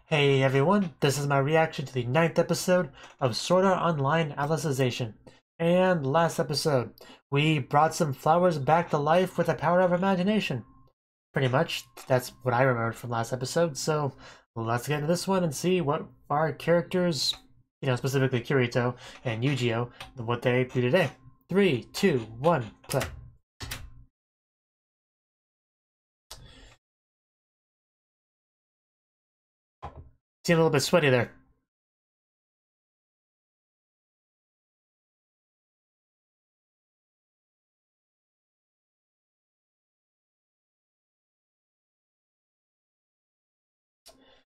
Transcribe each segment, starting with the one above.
Hey everyone, this is my reaction to the 9th episode of Sword Art Online Alicization. And last episode, we brought some flowers back to life with the power of imagination. Pretty much, that's what I remembered from last episode, so let's get into this one and see what our characters, specifically Kirito and Yu-Gi-Oh, what they do today. 3, 2, 1, play. Seem a little bit sweaty there.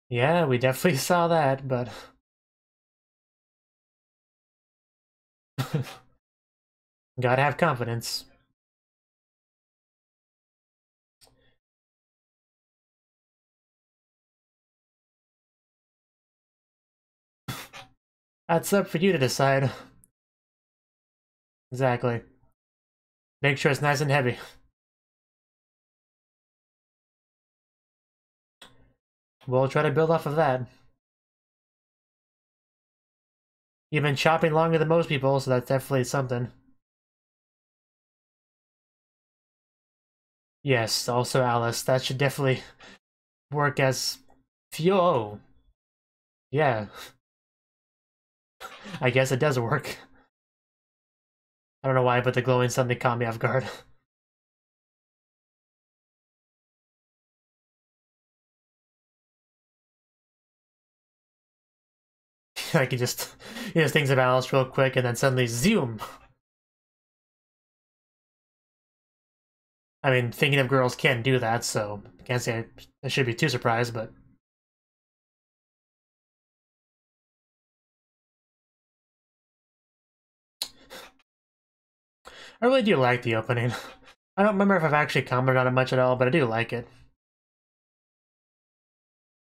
Yeah, we definitely saw that, but gotta have confidence. That's up for you to decide. Exactly. Make sure it's nice and heavy. We'll try to build off of that. You've been chopping longer than most people, so that's definitely something. Yes, also Alice. That should definitely work as fuel. Yeah, I guess it does work. I don't know why, but the glowing suddenly caught me off guard. I can just, things of Alice real quick and then suddenly zoom. I mean, thinking of girls can do that, so I can't say I should be too surprised, but I really do like the opening. I don't remember if I've actually commented on it much at all, but I do like it.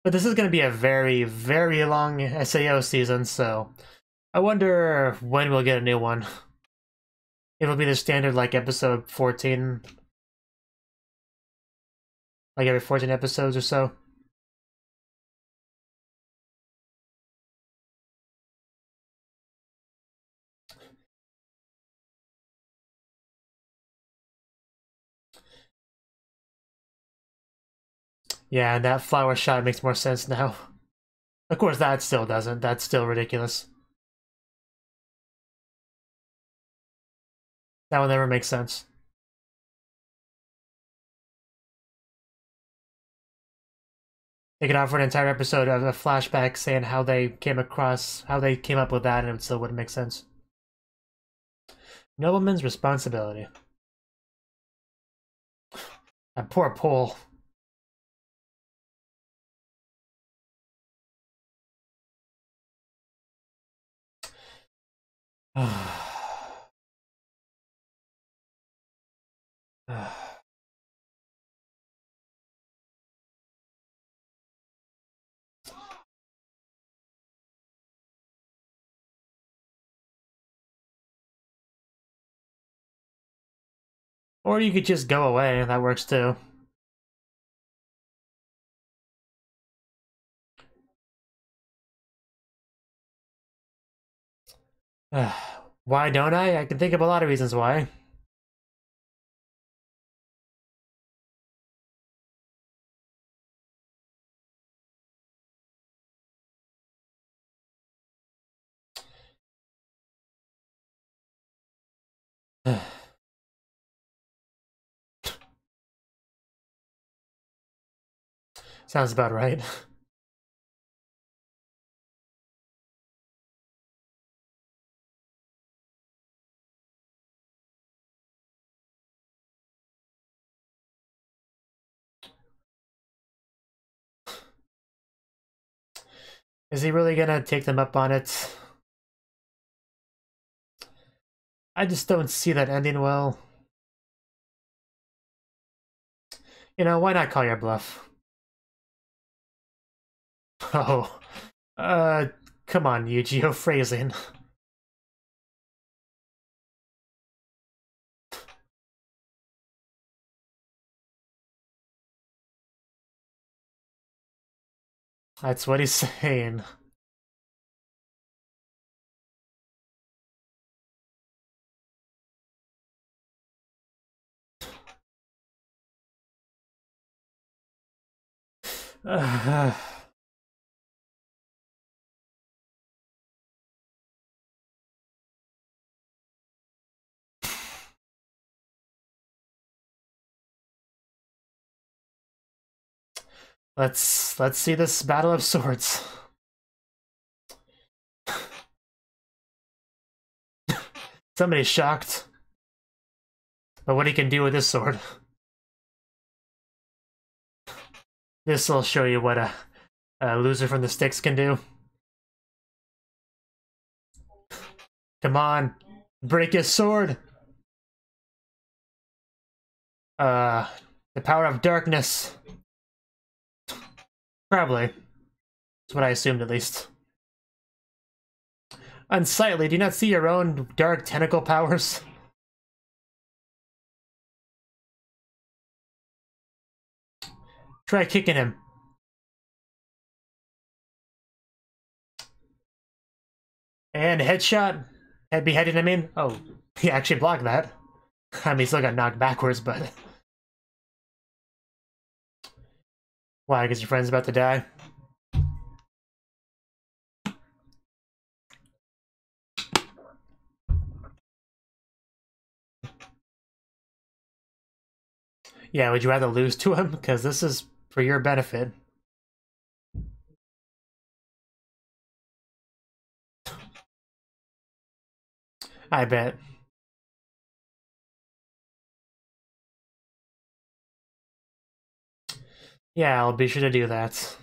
But this is going to be a very, very long SAO season, so I wonder when we'll get a new one. It'll be the standard, like, episode 14. Like, every 14 episodes or so. Yeah, and that flower shot makes more sense now. Of course, that still doesn't. That's still ridiculous. That will never make sense. They could offer an entire episode of a flashback saying how they came across, how they came up with that, and it still wouldn't make sense. Nobleman's responsibility. That poor Pole. Or you could just go away, that works too. Why don't I? I can think of a lot of reasons why. Sounds about right. Is he really gonna take them up on it? I just don't see that ending well. Why not call your bluff? Oh, uh, come on, Yu-Gi-Oh! Phrasing. That's what he's saying. Let's see this battle of swords. Somebody's shocked. But what he can do with this sword. This will show you what a loser from the sticks can do. Come on. Break his sword. The power of darkness. Probably. That's what I assumed, at least. Unsightly, do you not see your own dark tentacle powers? Try kicking him. And headshot. Head beheaded him in. Oh, he actually blocked that. I mean, he still got knocked backwards, but... Why, because your friend's about to die? Yeah, would you rather lose to him? Because this is for your benefit. I bet. Yeah, I'll be sure to do that.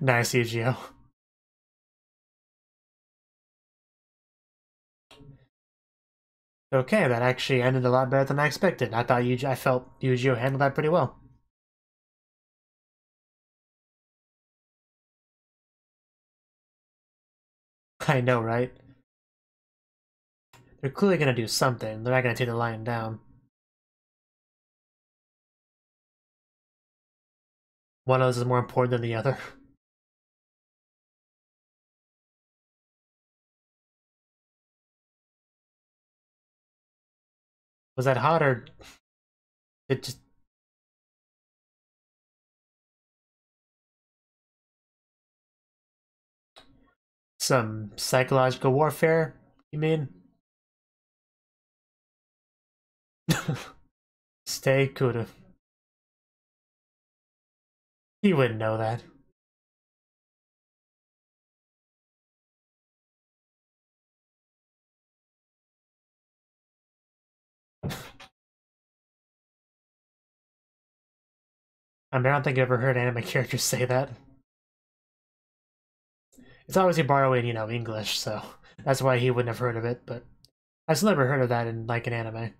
Nice, Yu-Gi-Oh. Okay, that actually ended a lot better than I expected. I felt Yu-Gi-Oh handled that pretty well. I know, right? They're clearly gonna do something. They're not gonna take the lion down. One of those is more important than the other. Was that hot or it just... Some psychological warfare, you mean? Stay Kudo. He wouldn't know that. I mean, I don't think I've ever heard anime characters say that. It's obviously borrowing, you know, English, so that's why he wouldn't have heard of it, but I've still never heard of that in, like, an anime.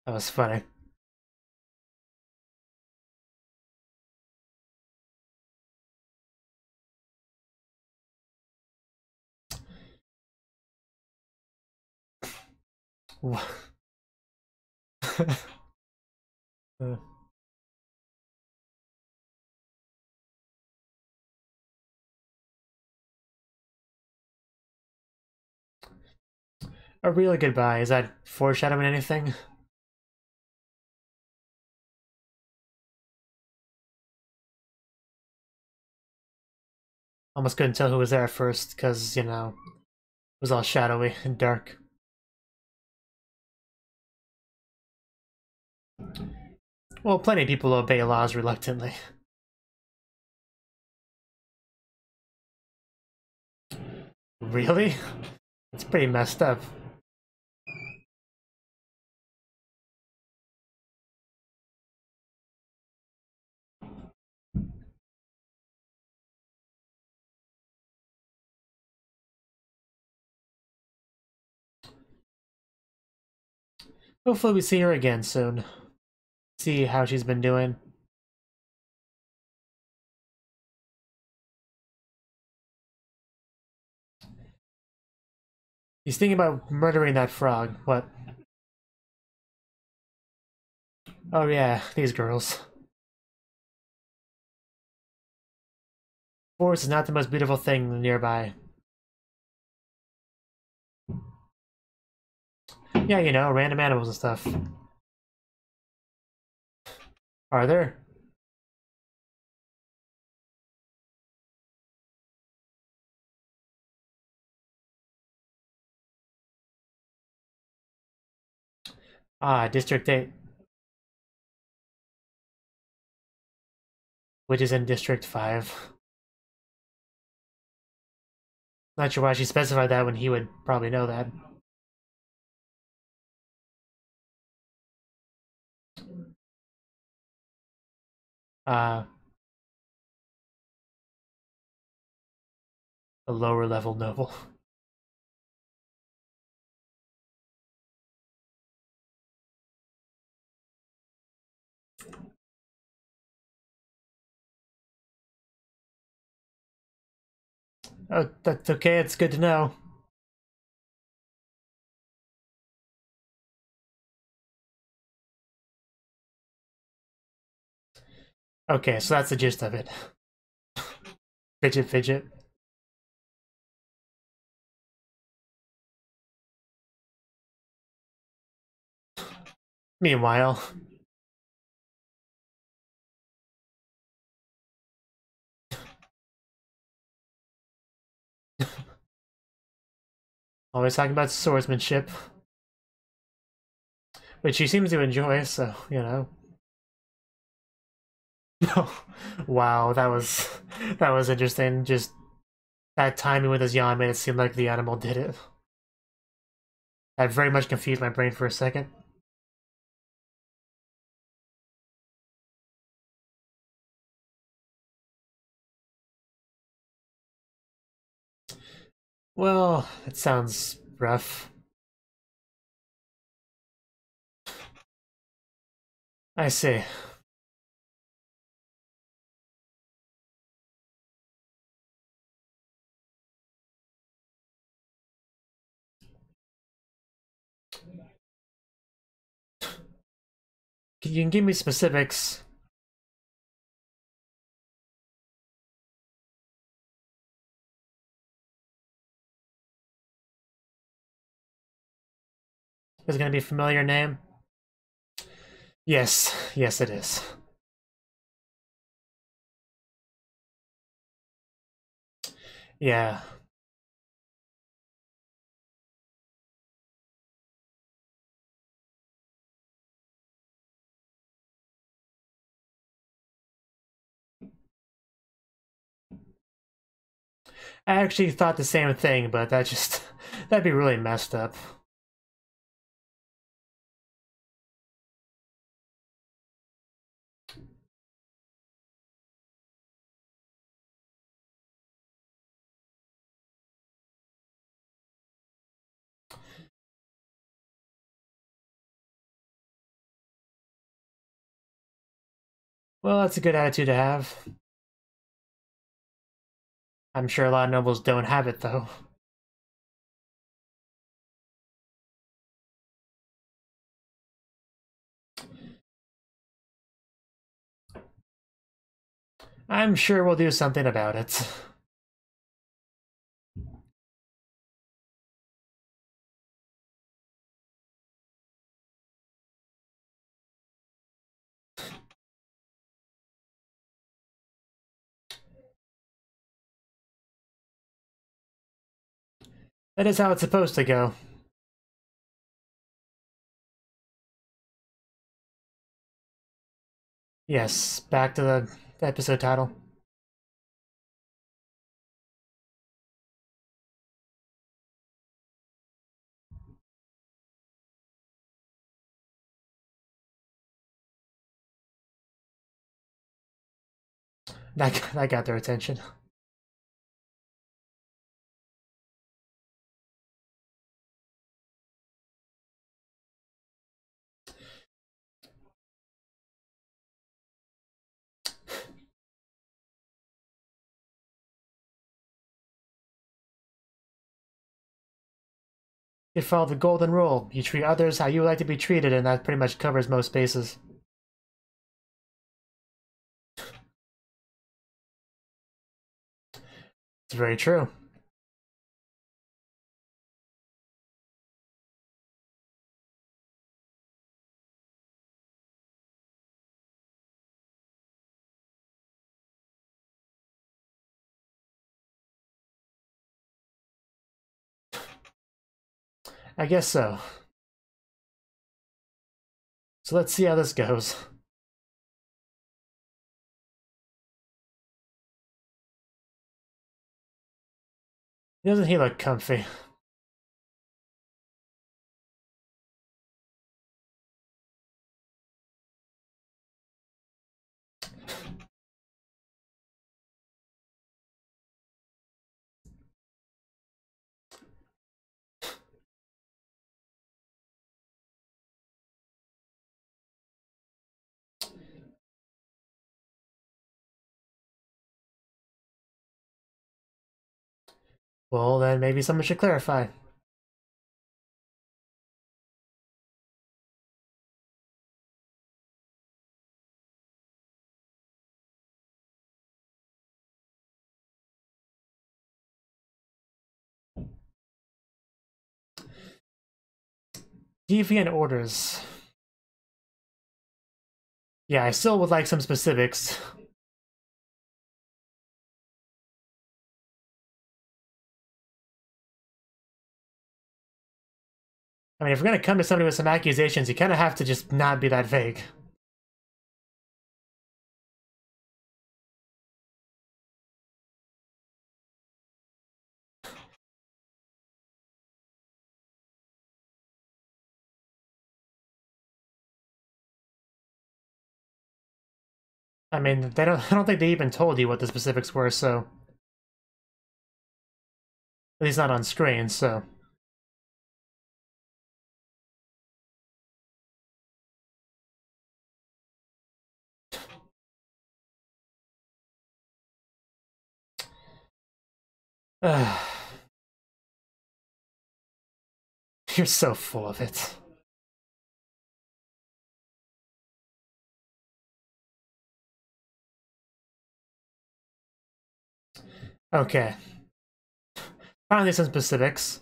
That was funny. A real goodbye. Is that foreshadowing anything? Almost couldn't tell who was there at first, because, you know, it was all shadowy and dark. Well, plenty of people obey laws reluctantly. Really? It's pretty messed up. Hopefully we see her again soon. See how she's been doing. He's thinking about murdering that frog. What? Oh yeah, these girls. Forest is not the most beautiful thing nearby. Yeah, you know, random animals and stuff. Are there? Ah, District 8. Which is in District 5. Not sure why she specified that when he would probably know that. Uh, a lower level noble. Oh, that's okay, it's good to know. Okay, so that's the gist of it. Fidget, fidget. Meanwhile, always talking about swordsmanship, which he seems to enjoy, so, you know. Wow, that was interesting. Just that timing with his yawn made it seem like the animal did it. That very much confused my brain for a second. Well, it sounds rough. I see. You can give me specifics. Is it gonna be a familiar name? Yes, yes it is. Yeah. I actually thought the same thing, but that just that'd be really messed up. Well, that's a good attitude to have. I'm sure a lot of nobles don't have it though. I'm sure we'll do something about it. That is how it's supposed to go. Yes, back to the episode title. That got their attention. You follow the golden rule. You treat others how you would like to be treated, and that pretty much covers most bases. It's very true. I guess so. So let's see how this goes. Doesn't he look comfy? Well, then maybe someone should clarify. Deviant orders. Yeah, I still would like some specifics. I mean, if we're gonna come to somebody with some accusations, you kind of have to just not be that vague. I mean, they don't. I don't think they even told you what the specifics were, so at least not on screen. So you're so full of it. Okay. Finally, some specifics.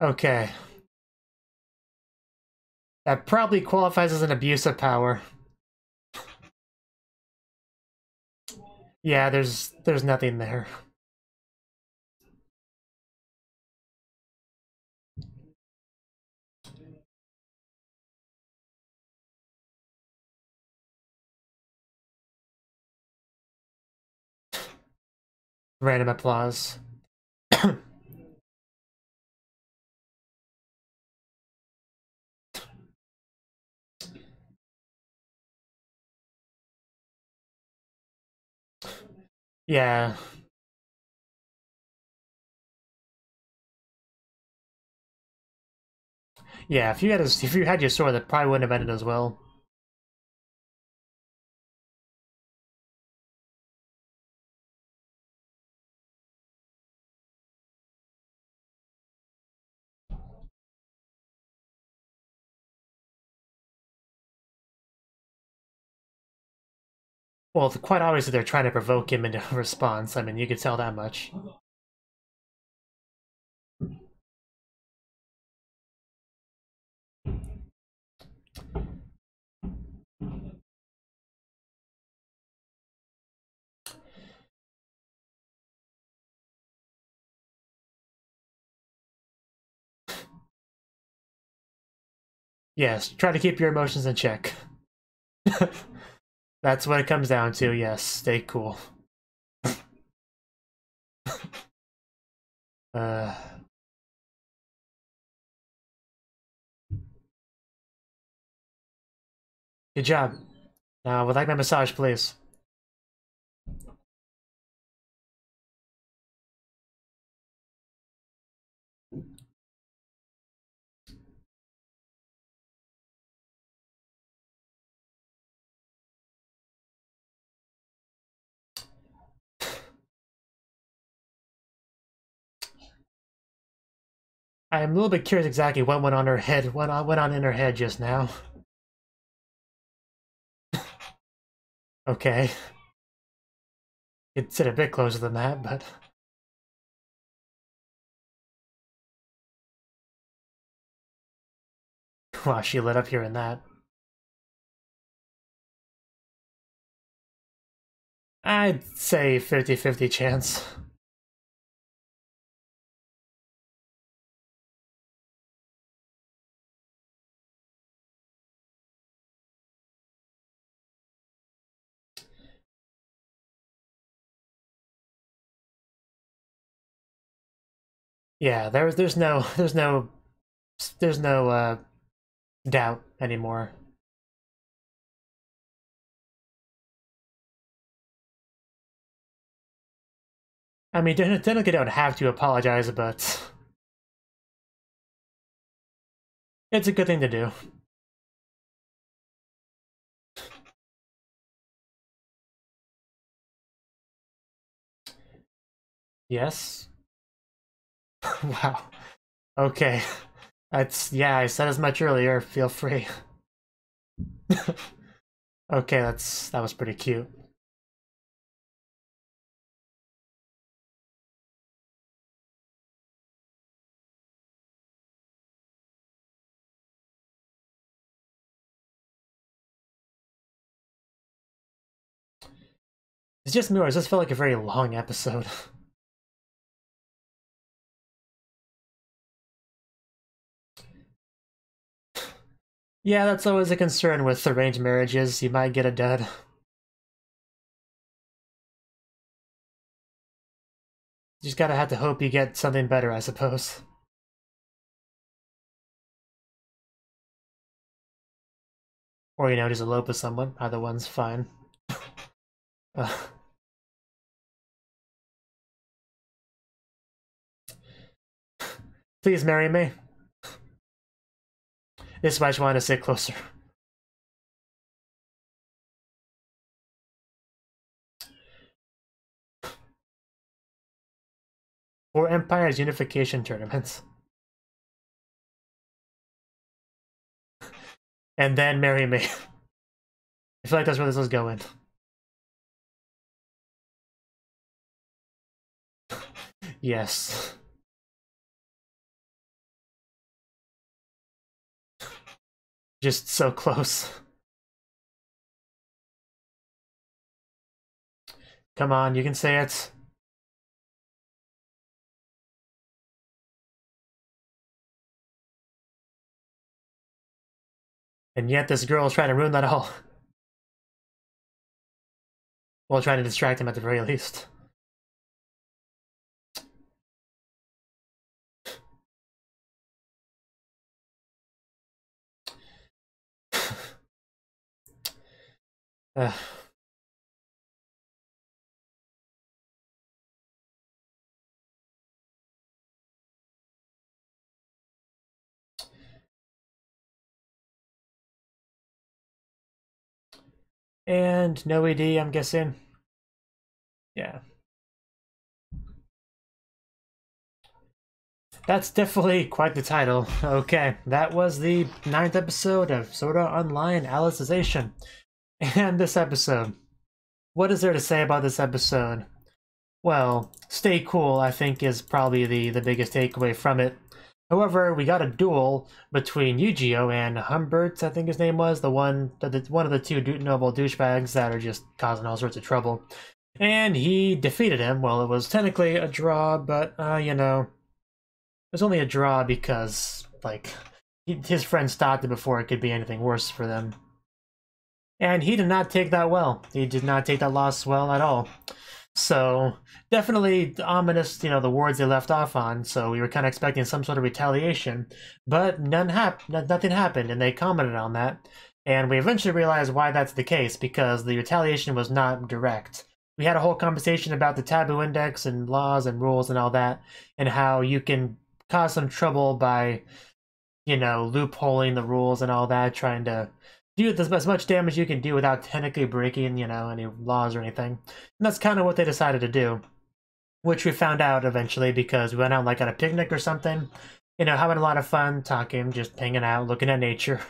Okay. That probably qualifies as an abuse of power. Yeah, there's nothing there. Random applause. Yeah. Yeah, if you had your sword, that probably wouldn't have ended as well. Well, quite obviously they're trying to provoke him into a response. I mean, you could tell that much. Yes, try to keep your emotions in check. That's what it comes down to, yes. Stay cool. uh... Good job. Now, would like my massage, please. I'm a little bit curious exactly what went on her head, what went on in her head just now. Okay. You'd sit a bit closer than that, but... Wow, she lit up hearing that. I'd say 50-50 chance. Yeah, there's no doubt anymore. I mean, technically don't have to apologize, but it's a good thing to do. Yes? Wow. Okay. That's, yeah, I said as much earlier, feel free. Okay, that was pretty cute. It's just me, or does this feel like a very long episode? Yeah, that's always a concern with arranged marriages. You might get a dud. You just gotta have to hope you get something better, I suppose. Or, you know, just elope with someone. Either one's fine. Please marry me. This is why I just wanted to sit closer. For Empire's unification tournaments. And then marry me. I feel like that's where this is going. Yes. Just so close. Come on, you can say it. And yet this girl is trying to ruin that all. Well, trying to distract him at the very least. And no ED, I'm guessing. Yeah. That's definitely quite the title. Okay, that was the 9th episode of Sword Art Online Alicization. And this episode. What is there to say about this episode? Well, stay cool, I think, is probably the biggest takeaway from it. However, we got a duel between Yu-Gi-Oh! And Humbert, I think his name was, one of the two noble douchebags that are just causing all sorts of trouble. And he defeated him. Well, it was technically a draw, but, you know, it was only a draw because, like, his friend stopped it before it could be anything worse for them. And he did not take that well. He did not take that loss well at all. So, definitely ominous, you know, the words they left off on, so we were kind of expecting some sort of retaliation, but nothing happened, and they commented on that, and we eventually realized why that's the case, because the retaliation was not direct. We had a whole conversation about the taboo index and laws and rules and all that, and how you can cause some trouble by, you know, loopholing the rules and all that, trying to do as much damage you can do without technically breaking, you know, any laws or anything. And that's kind of what they decided to do, which we found out eventually because we went out like on a picnic or something, you know, having a lot of fun, talking, just hanging out, looking at nature,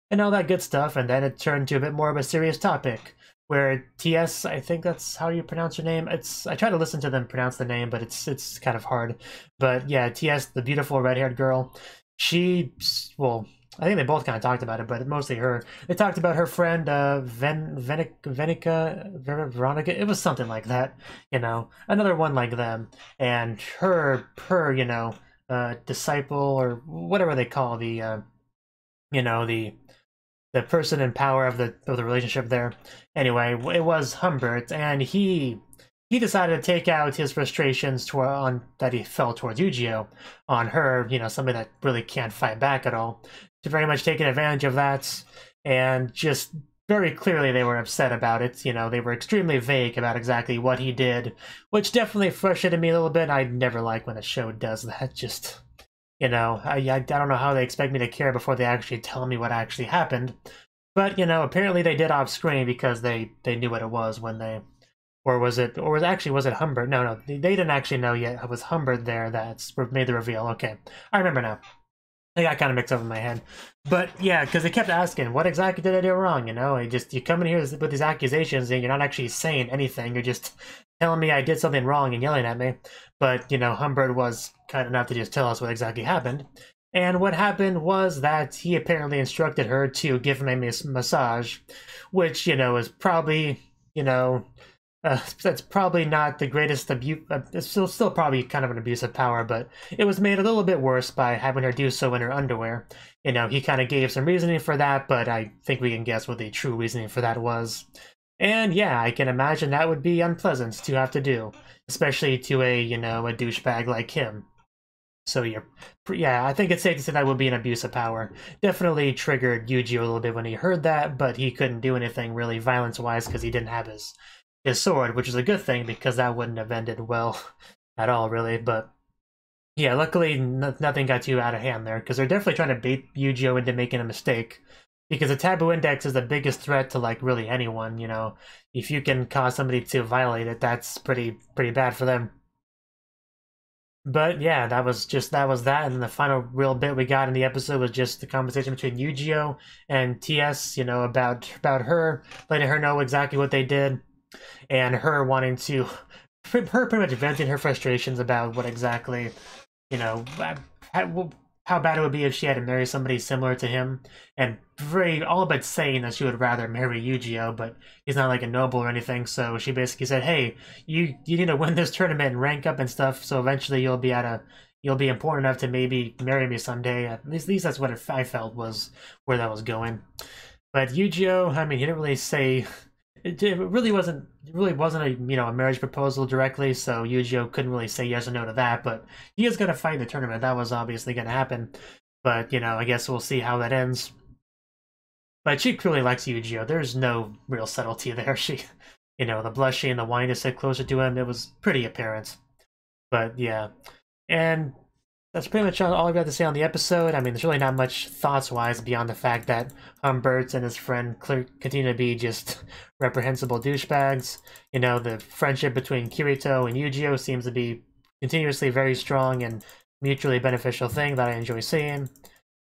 and all that good stuff. And then it turned to a bit more of a serious topic, where TS, I think that's how you pronounce her name. I try to listen to them pronounce the name, but it's kind of hard. But yeah, TS, the beautiful red-haired girl, she, well, I think they both kind of talked about it, but mostly her. They talked about her friend, Veronica. It was something like that, you know, another one like them, and her, you know, disciple or whatever they call the, you know, the person in power of the relationship there. Anyway, it was Humbert, and he decided to take out his frustrations that he felt towards Yu-Gi-Oh on her, you know, somebody that really can't fight back at all. To very much taking advantage of that, and just very clearly they were upset about it. You know, they were extremely vague about exactly what he did, which definitely frustrated me a little bit. I never like when a show does that. Just, you know, I don't know how they expect me to care before they actually tell me what actually happened. But, you know, apparently they did off screen because they knew what it was when they, was it Humbert? No, they didn't actually know yet. It was Humbert there that made the reveal. Okay, I remember now. I got kind of mixed up in my head. But yeah, because they kept asking, what exactly did I do wrong? You know, you come in here with these accusations and you're not actually saying anything. You're just telling me I did something wrong and yelling at me. But, you know, Humbert was kind enough to just tell us what exactly happened. And what happened was that he apparently instructed her to give him a massage, which, you know, is probably, you know, that's probably not the greatest abuse. It's still probably kind of an abuse of power, but it was made a little bit worse by having her do so in her underwear. You know, he kind of gave some reasoning for that, but I think we can guess what the true reasoning for that was. And yeah, I can imagine that would be unpleasant to have to do, especially to a, you know, a douchebag like him. So yeah, I think it's safe to say that would be an abuse of power. Definitely triggered Yuji a little bit when he heard that, but he couldn't do anything really violence-wise because he didn't have his sword, which is a good thing because that wouldn't have ended well at all, really. But yeah, luckily nothing got too out of hand there, because they're definitely trying to bait Yu-Gi-Oh into making a mistake, because the taboo index is the biggest threat to, like, really anyone. You know, if you can cause somebody to violate it, that's pretty bad for them. But yeah, that was that, and then the final real bit we got in the episode was just the conversation between Yu-Gi-Oh and TS, you know, about her, letting her know exactly what they did, and her wanting to, her pretty much venting her frustrations about what exactly, you know, how bad it would be if she had to marry somebody similar to him, and all but saying that she would rather marry Yu-Gi-Oh, but he's not like a noble or anything. So she basically said, hey, you need to win this tournament and rank up and stuff, so eventually you'll be important enough to maybe marry me someday. At least that's what I felt was where that was going. But Yu-Gi-Oh, I mean, he didn't really say. It really wasn't a, you know, a marriage proposal directly, so Yu-Gi-Oh couldn't really say yes or no to that, but he is going to fight in the tournament. That was obviously going to happen, but, you know, I guess we'll see how that ends. But she clearly likes Yu-Gi-Oh. There's no real subtlety there. She, you know, the blushing and the wanting to sit closer to him, it was pretty apparent. But yeah, and that's pretty much all I've got to say on the episode. I mean, there's really not much thoughts-wise beyond the fact that Humbert and his friend continue to be just reprehensible douchebags. You know, the friendship between Kirito and Yu-Gi-Oh seems to be continuously very strong and mutually beneficial thing that I enjoy seeing.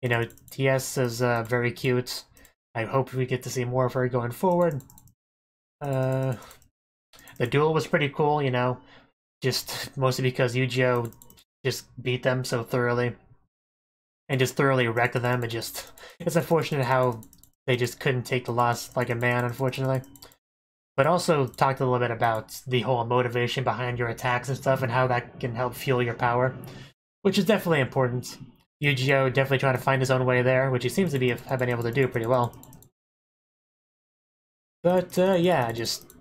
You know, TS is very cute. I hope we get to see more of her going forward. The duel was pretty cool, you know, just mostly because Yu-Gi-Oh just beat them so thoroughly and just thoroughly wrecked them. It's unfortunate how they just couldn't take the loss like a man, unfortunately. But also talked a little bit about the whole motivation behind your attacks and stuff, and how that can help fuel your power, which is definitely important. Yu-Gi-Oh definitely trying to find his own way there, which he seems to have been able to do pretty well. But yeah, just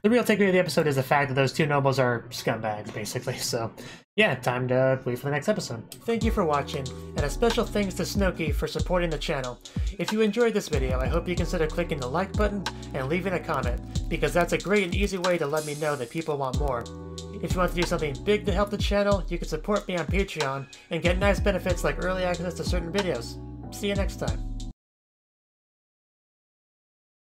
the real takeaway of the episode is the fact that those two nobles are scumbags, basically. So yeah, time to wait for the next episode. Thank you for watching, and a special thanks to Cnouki for supporting the channel. If you enjoyed this video, I hope you consider clicking the like button and leaving a comment, because that's a great and easy way to let me know that people want more. If you want to do something big to help the channel, you can support me on Patreon and get nice benefits like early access to certain videos. See you next time.